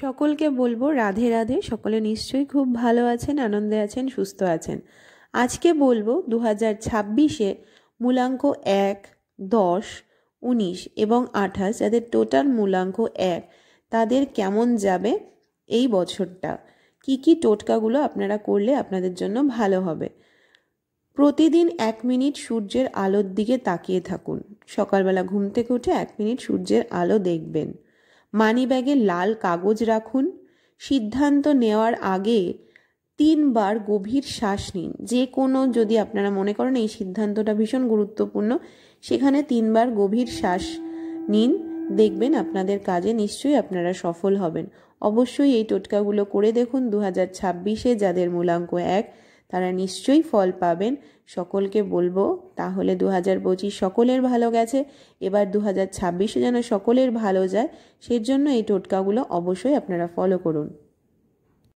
সকলকে বলবো রাধে রাধে। সকলে নিশ্চয়ই খুব ভালো আছেন, আনন্দে আছেন, সুস্থ আছেন। আজকে বলবো 2026-এ মূলাঙ্ক 1, 10, 19 এবং 28 যাদের টোটাল মূলাঙ্ক 1 তাদের কেমন যাবে এই বছরটা, কি কি টোটকাগুলো আপনারা করলে আপনাদের জন্য ভালো হবে। প্রতিদিন 1 মিনিট সূর্যের আলোর দিকে তাকিয়ে থাকুন। সকালবেলা ঘুম থেকে উঠে 1 মিনিট সূর্যের আলো দেখবেন। মানিব্যাগে লাল কাগজ রাখুন। সিদ্ধান্ত নেওয়ার আগে 3 বার গভীর শ্বাস নিন। যে কোনো, যদি আপনারা মনে করেন এই সিদ্ধান্তটা ভীষণ গুরুত্বপূর্ণ, সেখানে 3 বার গভীর শ্বাস নিন। দেখবেন আপনাদের কাজে নিশ্চয়ই আপনারা সফল হবেন। অবশ্যই এই টোটকাগুলো করে দেখুন। 2026-এ যাদের মূলাঙ্ক 1 তারা নিশ্চয়ই ফল পাবেন। সকলকে বলবো তাহলে 2025 সকলের ভালো গেছে, এবার 2026-এ যেন সকলের ভালো যায়, সেজন্য এই টোটকাগুলো অবশ্যই আপনারা ফলো করুন।